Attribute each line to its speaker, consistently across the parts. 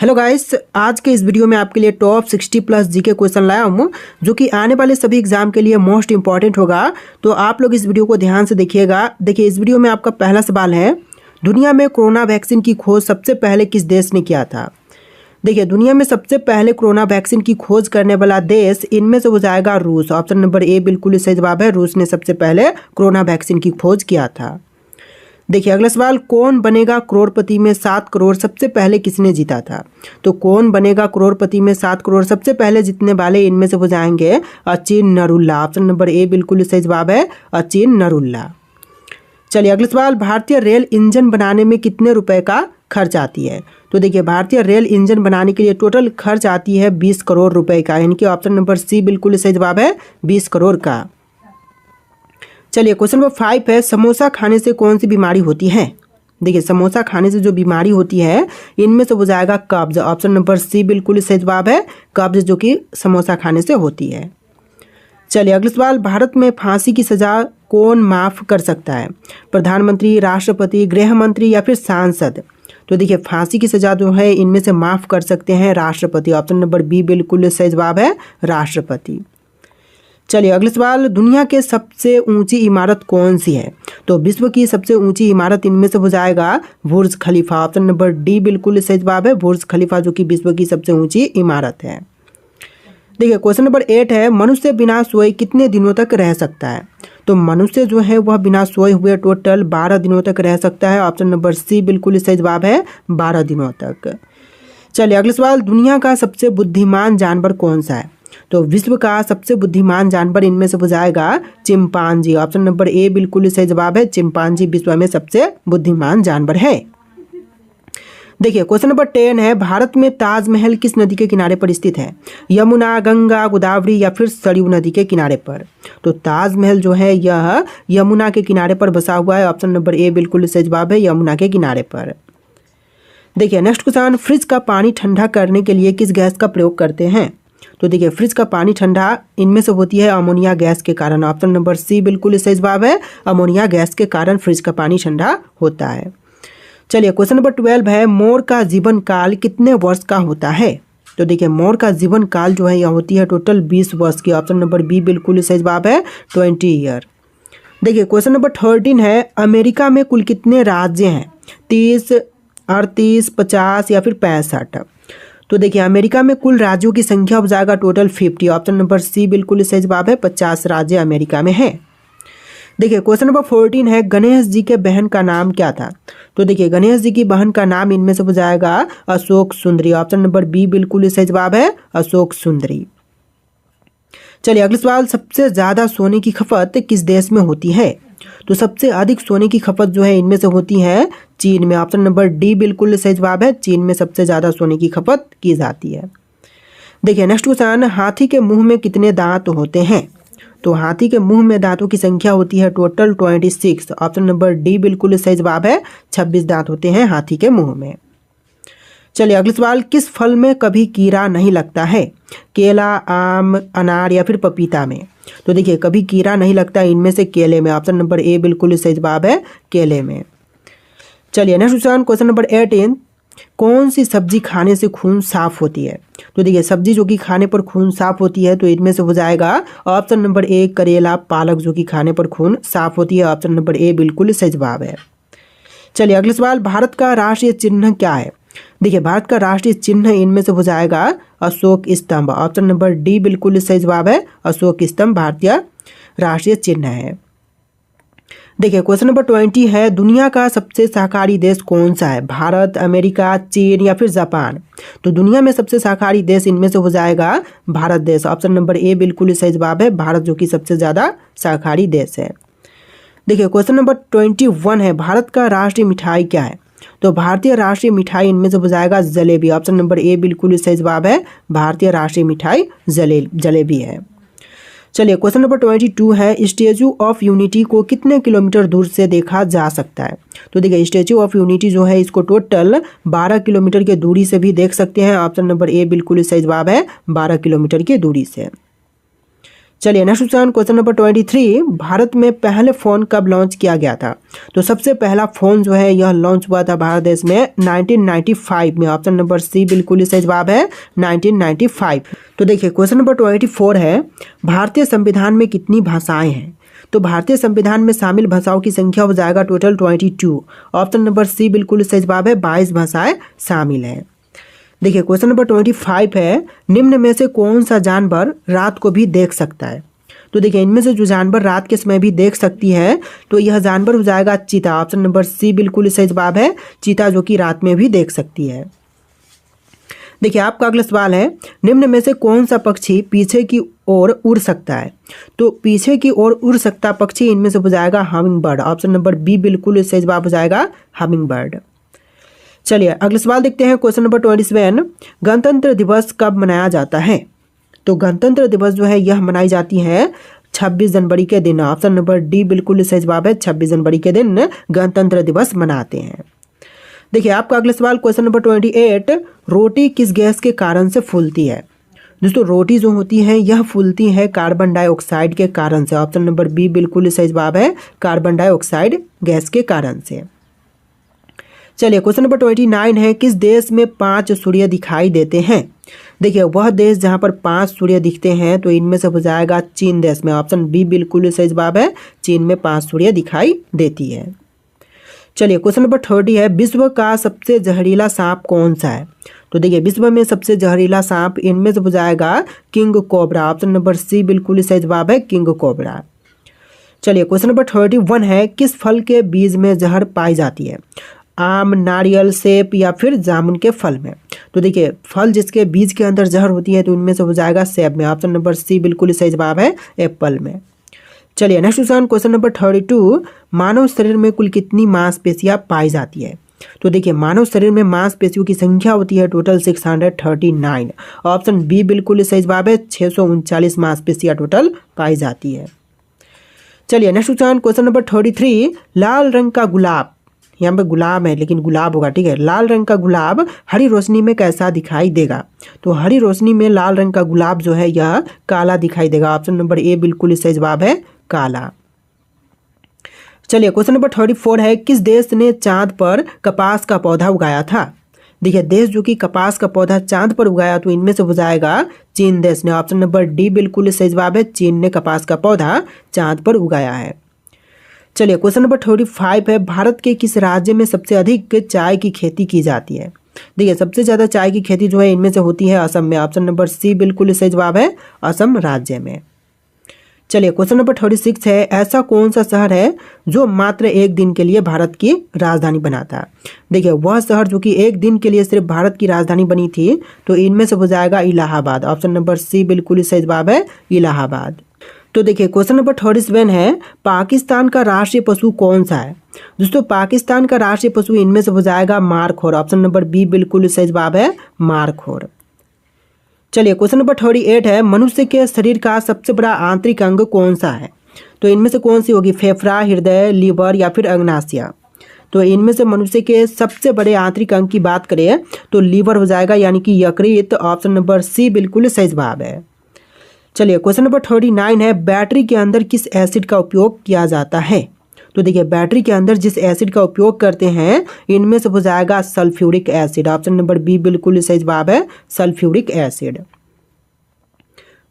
Speaker 1: Hello guys, आज के इस वीडियो में आपके लिए टॉप 60 प्लस जीके क्वेश्चन लाया हूँ जो कि आने वाले सभी एग्जाम के लिए मोस्ट इंपॉर्टेंट होगा। तो आप लोग इस वीडियो को ध्यान से देखिएगा। देखिए, इस वीडियो में आपका पहला सवाल है, दुनिया में कोरोना वैक्सीन की खोज सबसे पहले किस देश ने किया था। देखिए, दुनिया में सबसे पहले कोरोना वैक्सीन की खोज करने वाला देश इनमें से हो जाएगा रूस। ऑप्शन नंबर ए बिल्कुल सही जवाब है। रूस ने सबसे पहले कोरोना वैक्सीन की खोज किया था। देखिए, अगला सवाल, कौन बनेगा करोड़पति में 7 करोड़ सबसे पहले किसने जीता था। तो कौन बनेगा करोड़पति में 7 करोड़ सबसे पहले जीतने वाले इनमें से हो जाएंगे अचिन नरुल्ला। ऑप्शन नंबर ए बिल्कुल सही जवाब है, अचिन नरुल्ला। चलिए अगला सवाल, भारतीय रेल इंजन बनाने में कितने रुपए का खर्च आती है। तो देखिए, भारतीय रेल इंजन बनाने के लिए टोटल खर्च आती है 20 करोड़ रुपए का। इनके ऑप्शन नंबर सी बिल्कुल सही जवाब है, 20 करोड़ का। चलिए क्वेश्चन नंबर 5 है, समोसा खाने से कौन सी बीमारी होती है। देखिए, समोसा खाने से जो बीमारी होती है इनमें से हो जाएगा कब्ज। ऑप्शन नंबर सी बिल्कुल सही जवाब है, कब्ज जो कि समोसा खाने से होती है। चलिए अगला सवाल, भारत में फांसी की सजा कौन माफ कर सकता है। प्रधानमंत्री, राष्ट्रपति, गृह मंत्री या फिर सांसद। तो देखिए, फांसी की सजा जो है इनमें से माफ कर सकते हैं राष्ट्रपति। ऑप्शन नंबर बी बिल्कुल सही जवाब है, राष्ट्रपति। चलिए अगला सवाल, दुनिया के सबसे ऊंची इमारत कौन सी है। तो विश्व की सबसे ऊंची इमारत इनमें से हो जाएगा बुर्ज खलीफा। ऑप्शन नंबर डी बिल्कुल सही जवाब है, बुर्ज खलीफा जो कि विश्व की सबसे ऊंची इमारत है। देखिए क्वेश्चन नंबर 8 है, मनुष्य बिना सोए कितने दिनों तक रह सकता है। तो मनुष्य जो है वह बिना सोए हुए टोटल 12 दिनों तक रह सकता है। ऑप्शन नंबर सी बिल्कुल सही जवाब है, 12 दिनों तक। चलिए अगला सवाल, दुनिया का सबसे बुद्धिमान जानवर कौन सा है। तो विश्व का सबसे बुद्धिमान जानवर इनमें से हो जाएगा चिंपांजी। ऑप्शन नंबर ए बिल्कुल सही जवाब है, चिंपांजी विश्व में सबसे बुद्धिमान जानवर है। देखिए क्वेश्चन नंबर 10 है, भारत में ताजमहल किस नदी के किनारे पर स्थित है। यमुना, गंगा, गोदावरी या फिर सरयू नदी के किनारे पर। तो ताजमहल जो है यह यमुना के किनारे पर बसा हुआ है। ऑप्शन नंबर ए बिल्कुल सही जवाब है, यमुना के किनारे पर। देखिए नेक्स्ट क्वेश्चन, फ्रिज का पानी ठंडा करने के लिए किस गैस का प्रयोग करते हैं। तो देखिए, फ्रिज का पानी ठंडा इनमें से होती है अमोनिया गैस के कारण। ऑप्शन नंबर सी बिल्कुल सही जवाब है, अमोनिया गैस के कारण फ्रिज का पानी ठंडा होता है। चलिए क्वेश्चन नंबर 12 है, मोर का जीवन काल कितने वर्ष का होता है। तो देखिए, मोर का जीवन काल जो है यह होती है टोटल 20 वर्ष की। ऑप्शन नंबर बी बिल्कुल सही जवाब है, 20 ईयर। देखिए क्वेश्चन नंबर 13 है, अमेरिका में कुल कितने राज्य हैं। 30, 38, 50 या फिर 65। तो देखिए, अमेरिका में कुल राज्यों की संख्या हो जाएगा टोटल 50। ऑप्शन नंबर सी बिल्कुल सही जवाब है, 50 राज्य अमेरिका में है। देखिए क्वेश्चन नंबर 14 है, गणेश जी के बहन का नाम क्या था। तो देखिए, गणेश जी की बहन का नाम इनमें से हो जाएगा अशोक सुंदरी। ऑप्शन नंबर बी बिल्कुल सही जवाब है, अशोक सुंदरी। चलिए अगला सवाल, सबसे ज्यादा सोने की खपत किस देश में होती है। तो सबसे अधिक सोने की खपत जो है इनमें से होती है चीन में। ऑप्शन नंबर डी बिल्कुल सही जवाब है, चीन में सबसे ज्यादा सोने की खपत की जाती है। देखिए नेक्स्ट क्वेश्चन, हाथी के मुंह में कितने दांत होते हैं। तो हाथी के मुंह में दांतों की संख्या होती है टोटल 26। ऑप्शन नंबर डी बिल्कुल सही जवाब है, 26 दांत होते हैं हाथी के मुंह में। चलिए अगला सवाल, किस फल में कभी कीड़ा नहीं लगता है। केला, आम, अनार या फिर पपीता में। तो देखिए, कभी कीड़ा नहीं लगता इनमें से केले में। ऑप्शन नंबर ए बिल्कुल सही जवाब है, केले में। चलिए नेक्स्ट क्वेश्चन, क्वेश्चन नंबर 18, कौन सी सब्जी खाने से खून साफ होती है। तो देखिए, सब्जी जो कि खाने पर खून साफ होती है तो इनमें से हो जाएगा ऑप्शन नंबर ए करेला, पालक जो कि खाने पर खून साफ होती है। ऑप्शन नंबर ए बिल्कुल सही जवाब है। चलिए अगला सवाल, भारत का राष्ट्रीय चिन्ह क्या है। देखिए, भारत का राष्ट्रीय चिन्ह इनमें से हो जाएगा अशोक स्तंभ। ऑप्शन नंबर डी बिल्कुल सही जवाब है, अशोक स्तंभ भारतीय राष्ट्रीय चिन्ह है। देखिए क्वेश्चन नंबर 20 है, दुनिया का सबसे शाकाहारी देश कौन सा है। भारत, अमेरिका, चीन या फिर जापान। तो दुनिया में सबसे शाकाहारी देश इनमें से हो जाएगा भारत देश। ऑप्शन नंबर ए बिल्कुल सही जवाब है, भारत जो कि सबसे ज्यादा शाकाहारी देश है। देखिए क्वेश्चन नंबर 21 है, भारत का राष्ट्रीय मिठाई क्या है। तो भारतीय राष्ट्रीय मिठाई इनमें से हो जाएगा जलेबी। ऑप्शन नंबर ए बिल्कुल सही जवाब है, भारतीय राष्ट्रीय मिठाई जलेबी है। चलिए क्वेश्चन नंबर 22 है, स्टैचू ऑफ यूनिटी को कितने किलोमीटर दूर से देखा जा सकता है। तो देखिए, स्टैचू ऑफ यूनिटी जो है इसको टोटल 12 किलोमीटर की दूरी से भी देख सकते हैं। ऑप्शन नंबर ए बिल्कुल सही जवाब है, 12 किलोमीटर की दूरी से। चलिए नेक्स्ट क्वेश्चन नंबर 23, भारत में पहले फ़ोन कब लॉन्च किया गया था? तो सबसे पहला फ़ोन जो है यह लॉन्च हुआ था भारत देश में 1995 में। ऑप्शन नंबर सी बिल्कुल ही सही जवाब है, 1995। तो देखिए क्वेश्चन नंबर 24 है, भारतीय संविधान में कितनी भाषाएं हैं? तो भारतीय संविधान में शामिल भाषाओं की संख्या हो जाएगा टोटल 22। ऑप्शन नंबर सी बिल्कुल सही जवाब है, 22 भाषाएं शामिल हैं। देखिए क्वेश्चन नंबर 25 है, निम्न में से कौन सा जानवर रात को भी देख सकता है? तो देखिए इनमें से जो जानवर रात के समय भी देख सकती है तो यह जानवर हो जाएगा चीता। ऑप्शन नंबर सी बिल्कुल सही जवाब है, चीता जो कि रात में भी देख सकती है। देखिए आपका अगला सवाल है, निम्न में से कौन सा पक्षी पीछे की ओर उड़ सकता है? तो पीछे की ओर उड़ सकता पक्षी इनमें से हो जाएगा hummingbird. Option number B बिल्कुल सही जवाब हो जाएगा, हमिंग बर्ड। चलिए अगला सवाल देखते हैं, क्वेश्चन नंबर 27, गणतंत्र दिवस कब मनाया जाता है? तो गणतंत्र दिवस जो है यह मनाई जाती है 26 जनवरी के दिन। ऑप्शन नंबर डी बिल्कुल सही जवाब है, 26 जनवरी के दिन गणतंत्र दिवस मनाते हैं। देखिए आपका अगला सवाल क्वेश्चन नंबर 28, रोटी किस गैस के कारण से फूलती है? दोस्तों रोटी जो होती है यह फूलती है कार्बन डाइऑक्साइड के कारण से। ऑप्शन नंबर बी बिल्कुल सही जवाब है, कार्बन डाइऑक्साइड गैस के कारण से। चलिए क्वेश्चन नंबर 29 है, किस देश में 5 सूर्य दिखाई देते हैं? देखिए वह देश जहां पर 5 सूर्य दिखते हैं तो इनमें से हो जाएगा चीन देश में। ऑप्शन बी बिल्कुल सही जवाब है, चीन में 5 सूर्य दिखाई देती है। चलिए क्वेश्चन नंबर 30 है, विश्व का सबसे जहरीला सांप कौन सा है? तो देखिए विश्व में सबसे जहरीला सांप इनमें से हो जाएगा king cobra. Option number C बिल्कुल सही जवाब है, किंग कोबरा। चलिए क्वेश्चन नंबर 31 है, किस फल के बीज में जहर पाई जाती है? आम, नारियल, सेब या फिर जामुन के फल में? तो देखिए फल जिसके बीज के अंदर जहर होती है तो इनमें से हो जाएगा सेब में। ऑप्शन नंबर सी बिल्कुल सही जवाब है, एप्पल में। चलिए नेक्स्ट क्वेश्चन नंबर 32, मानव शरीर में कुल कितनी मांसपेशियां पाई जाती है? तो देखिए मानव शरीर में मांसपेशियों की संख्या होती है टोटल 639। ऑप्शन बी बिल्कुल सही जवाब है, 639 मांसपेशियां टोटल पाई जाती है। चलिए नेक्स्ट क्वेश्चन नंबर 33, लाल रंग का गुलाब, यहाँ पे गुलाब है लेकिन गुलाब होगा, ठीक है। लाल रंग का गुलाब हरी रोशनी में कैसा दिखाई देगा? तो हरी रोशनी में लाल रंग का गुलाब जो है यह काला दिखाई देगा। ऑप्शन नंबर ए बिल्कुल सही जवाब है, काला। चलिए क्वेश्चन नंबर 34 है, किस देश ने चांद पर कपास का पौधा उगाया था? देखिए देश जो कि कपास का पौधा चांद पर उगाया तो इनमें से हो जाएगा चीन देश ने। ऑप्शन नंबर डी बिल्कुल सही जवाब है, चीन ने कपास का पौधा चांद पर उगाया है। चलिए क्वेश्चन नंबर 35 है, भारत के किस राज्य में सबसे अधिक चाय की खेती की जाती है? देखिए सबसे ज़्यादा चाय की खेती जो है इनमें से होती है असम में। ऑप्शन नंबर सी बिल्कुल सही जवाब है, असम राज्य में। चलिए क्वेश्चन नंबर 36 है, ऐसा कौन सा शहर है जो मात्र एक दिन के लिए भारत की राजधानी बना था? देखिए वह शहर जो कि एक दिन के लिए सिर्फ भारत की राजधानी बनी थी तो इनमें से हो जाएगा इलाहाबाद। ऑप्शन नंबर सी बिल्कुल सही जवाब है, इलाहाबाद। तो देखिए क्वेश्चन नंबर 37 है, पाकिस्तान का राष्ट्रीय पशु कौन सा है? दोस्तों पाकिस्तान का राष्ट्रीय पशु इनमें से हो जाएगा मारखोर। ऑप्शन नंबर बी बिल्कुल सही जवाब है, मारखोर। चलिए क्वेश्चन नंबर 38 है, मनुष्य के शरीर का सबसे बड़ा आंतरिक अंग कौन सा है? तो इनमें से कौन सी होगी, फेफड़ा, हृदय, लीवर या फिर अग्नाशय? तो इनमें से मनुष्य के सबसे बड़े आंतरिक अंग की बात करें तो लीवर हो जाएगा, यानी कि यकृत। ऑप्शन नंबर सी बिल्कुल सही जवाब है। चलिए क्वेश्चन नंबर 39 है, बैटरी के अंदर किस एसिड का उपयोग किया जाता है? तो देखिए बैटरी के अंदर जिस एसिड का उपयोग करते हैं इनमें से हो जाएगा sulphuric acid. Option number B बिल्कुल सही जवाब है, सल्फ्यूरिक एसिड।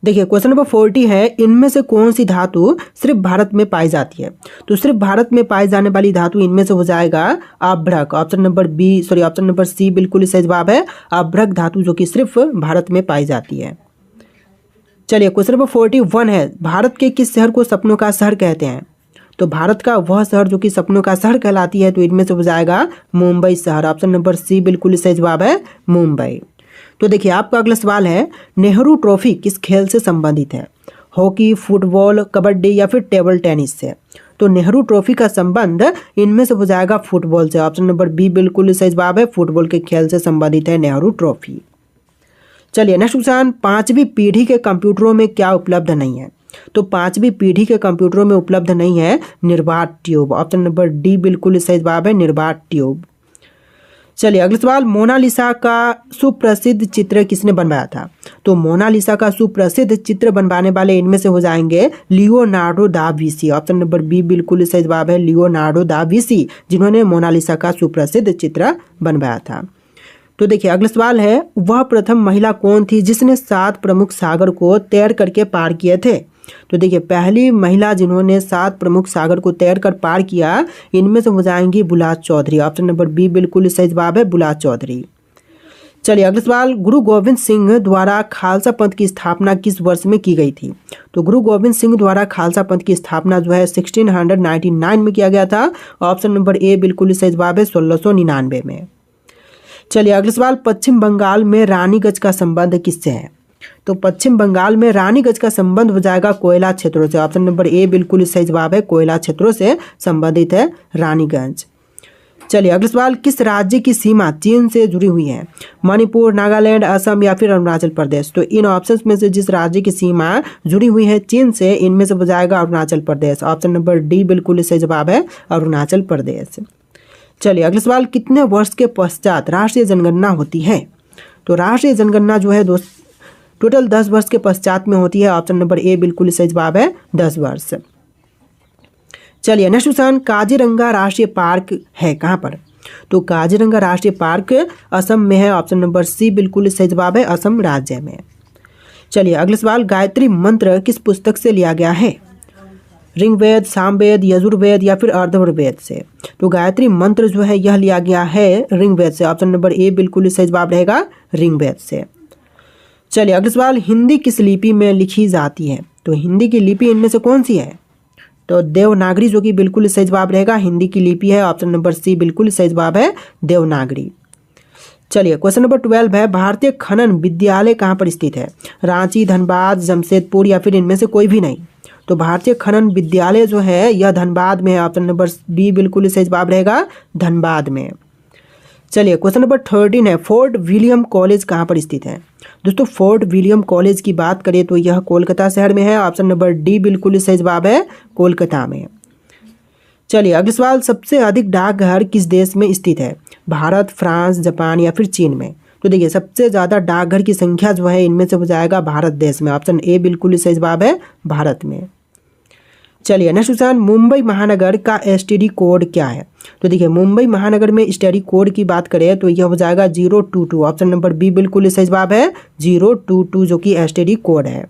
Speaker 1: देखिए क्वेश्चन नंबर 40 है, इनमें से कौन सी धातु सिर्फ भारत में पाई जाती है? तो सिर्फ भारत में पाई जाने वाली धातु इनमें से हो जाएगा अभ्रक। ऑप्शन नंबर सी बिल्कुल सही जवाब है, अभ्रक धातु जो कि सिर्फ भारत में पाई जाती है। चलिए क्वेश्चन नंबर 41 है, भारत के किस शहर को सपनों का शहर कहते हैं? तो भारत का वह शहर जो कि सपनों का शहर कहलाती है तो इनमें से हो जाएगा मुंबई शहर। ऑप्शन नंबर सी बिल्कुल सही जवाब है, मुंबई। तो देखिए आपका अगला सवाल है, नेहरू ट्रॉफी किस खेल से संबंधित है? हॉकी, फुटबॉल, कबड्डी या फिर टेबल टेनिस से? तो नेहरू ट्रॉफी का संबंध इनमें से हो जाएगा फुटबॉल से। ऑप्शन नंबर बी बिल्कुल सही जवाब है, फुटबॉल के खेल से संबंधित है नेहरू ट्रॉफी। चलिए नेक्स्ट क्वेश्चन, 5वीं पीढ़ी के कंप्यूटरों में क्या उपलब्ध नहीं है? तो 5वीं पीढ़ी के कंप्यूटरों में उपलब्ध नहीं है निर्बाध ट्यूब। ऑप्शन नंबर डी बिल्कुल सही जवाब है, निर्बाध ट्यूब। चलिए अगला सवाल, मोनालिसा का सुप्रसिद्ध चित्र किसने बनवाया था? तो मोनालिसा का सुप्रसिद्ध चित्र बनवाने वाले इनमें से हो जाएंगे Leonardo da Vinci. Option number B बिल्कुल सही जवाब है, लियोनार्डो दा विंसी, जिन्होंने मोनालिसा का सुप्रसिद्ध चित्र बनवाया था। तो देखिए अगला सवाल है, वह प्रथम महिला कौन थी जिसने 7 प्रमुख सागर को तैर करके पार किए थे? तो देखिए पहली महिला जिन्होंने 7 प्रमुख सागर को तैर कर पार किया, इनमें से हो जाएंगी बुलास चौधरी। ऑप्शन नंबर बी बिल्कुल सही जवाब है, बुलास चौधरी। चलिए अगला सवाल, गुरु गोविंद सिंह द्वारा खालसा पंथ की स्थापना किस वर्ष में की गई थी? तो गुरु गोविंद सिंह द्वारा खालसा पंथ की स्थापना जो है 1699 में किया गया था। ऑप्शन नंबर ए बिल्कुल सही जवाब है, 1699 में। चलिए अगला सवाल, पश्चिम बंगाल में रानीगंज का संबंध किससे है? तो पश्चिम बंगाल में रानीगंज का संबंध हो जाएगा कोयला क्षेत्रों से। ऑप्शन नंबर ए बिल्कुल सही जवाब है, कोयला क्षेत्रों से संबंधित है रानीगंज। चलिए अगला सवाल, किस राज्य की सीमा चीन से जुड़ी हुई है? मणिपुर, नागालैंड, असम या फिर अरुणाचल प्रदेश? तो इन ऑप्शंस में से जिस राज्य की सीमा जुड़ी हुई है चीन से, इनमें से हो जाएगा Arunachal Pradesh. Option number D बिल्कुल सही जवाब है, अरुणाचल प्रदेश। चलिए अगला सवाल, कितने वर्ष के पश्चात राष्ट्रीय जनगणना होती है? तो राष्ट्रीय जनगणना जो है टोटल 10 वर्ष के पश्चात में होती है। ऑप्शन नंबर ए बिल्कुल सही जवाब है, 10 वर्ष। चलिए नेक्स्ट क्वेश्चन, काजीरंगा राष्ट्रीय पार्क है कहाँ पर? तो काजीरंगा राष्ट्रीय पार्क असम में है। ऑप्शन नंबर सी बिल्कुल सही जवाब है, असम राज्य में। चलिए अगला सवाल, गायत्री मंत्र किस पुस्तक से लिया गया है? ऋग्वेद, सामवेद, यजुर्वेद या फिर अथर्ववेद से? तो गायत्री मंत्र जो है यह लिया गया है ऋग्वेद से। ऑप्शन नंबर ए बिल्कुल सही जवाब रहेगा, ऋग्वेद से। चलिए अगला सवाल, हिंदी किस लिपि में लिखी जाती है? तो हिंदी की लिपि इनमें से कौन सी है? तो देवनागरी जो कि बिल्कुल सही जवाब रहेगा, हिंदी की लिपि है। ऑप्शन नंबर सी बिल्कुल सही जवाब है, देवनागरी। चलिए क्वेश्चन नंबर 12 है, भारतीय खनन विद्यालय कहाँ पर स्थित है? रांची, धनबाद, जमशेदपुर या फिर इनमें से कोई भी नहीं? तो भारतीय खनन विद्यालय जो है यह धनबाद में है। ऑप्शन नंबर बी बिल्कुल सही जवाब रहेगा, धनबाद में। चलिए क्वेश्चन नंबर 13 है, फोर्ट विलियम कॉलेज कहाँ पर स्थित है? दोस्तों फोर्ट विलियम कॉलेज की बात करें तो यह कोलकाता शहर में है। ऑप्शन नंबर डी बिल्कुल सही जवाब है, कोलकाता में। चलिए अगला सवाल, सबसे अधिक डाकघर किस देश में स्थित है? भारत, फ्रांस, जापान या फिर चीन में? तो देखिए सबसे ज़्यादा डाकघर की संख्या जो है इनमें से हो जाएगा भारत देश में। ऑप्शन ए बिल्कुल सही जवाब है, भारत में। चलिए नेक्स्ट क्वेश्चन, मुंबई महानगर का एसटीडी कोड क्या है? तो देखिए मुंबई महानगर में एसटीडी कोड की बात करें तो यह हो जाएगा 022। ऑप्शन नंबर बी बिल्कुल सही जवाब है, 022 जो कि एसटीडी कोड है।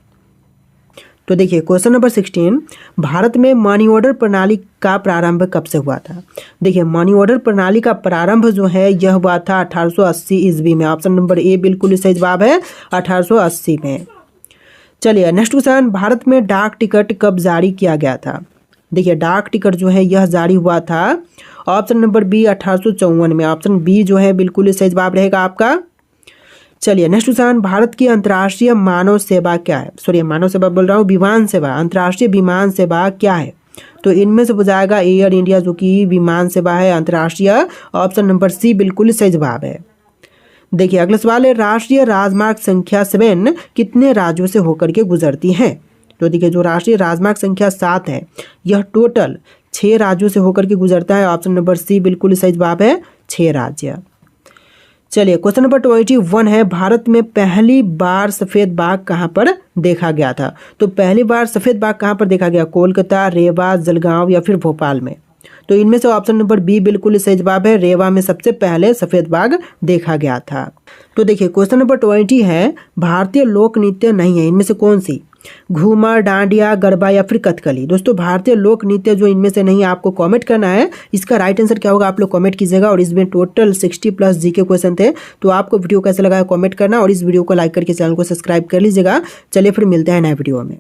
Speaker 1: तो देखिए क्वेश्चन नंबर 16, भारत में मनी ऑर्डर प्रणाली का प्रारंभ कब से हुआ था? देखिए मनी ऑर्डर प्रणाली का प्रारंभ जो है यह हुआ था 1880 ईस्वी में। ऑप्शन नंबर ए बिल्कुल सही जवाब है, 1880 में। चलिए नेक्स्ट क्वेश्चन, भारत में डाक टिकट कब जारी किया गया था? देखिए डाक टिकट जो है यह जारी हुआ था ऑप्शन नंबर बी 1854 में। ऑप्शन बी जो है बिल्कुल सही जवाब रहेगा आपका। चलिए नेक्स्ट क्वेश्चन, भारत की अंतर्राष्ट्रीय मानव सेवा क्या है? सॉरी मानव सेवा बोल रहा हूँ, विमान सेवा, अंतर्राष्ट्रीय विमान सेवा क्या है? तो इनमें से हो जाएगा एयर इंडिया जो कि विमान सेवा है अंतर्राष्ट्रीय। ऑप्शन नंबर सी बिल्कुल सही जवाब है। देखिए अगला सवाल है, राष्ट्रीय राजमार्ग संख्या 7 कितने राज्यों से होकर के गुजरती है? तो देखिए जो राष्ट्रीय राजमार्ग संख्या 7 है यह टोटल 6 राज्यों से होकर के गुजरता है। ऑप्शन नंबर सी बिल्कुल सही जवाब है, 6 राज्य। चलिए क्वेश्चन नंबर 21 है, भारत में पहली बार सफ़ेद बाघ कहाँ पर देखा गया था? तो पहली बार सफ़ेद बाघ कहाँ पर देखा गया? कोलकाता, रेवा, जलगांव या फिर भोपाल में? तो इनमें से ऑप्शन नंबर बी बिल्कुल सही जवाब है, रेवा में सबसे पहले सफ़ेद बाघ देखा गया था। तो देखिए क्वेश्चन नंबर 20 है, भारतीय लोक नृत्य नहीं है, इनमें से कौन सी? घूमर, डांडिया, गरबा या फिर कथकली? दोस्तों भारतीय लोक नृत्य जो इनमें से नहीं, आपको कमेंट करना है। इसका राइट आंसर क्या होगा आप लोग कमेंट कीजिएगा। और इसमें टोटल 60+ जीके क्वेश्चन थे। तो आपको वीडियो कैसे लगा कमेंट करना और इस वीडियो को लाइक करके चैनल को सब्सक्राइब कर लीजिएगा। चलिए फिर मिलते हैं नए वीडियो में।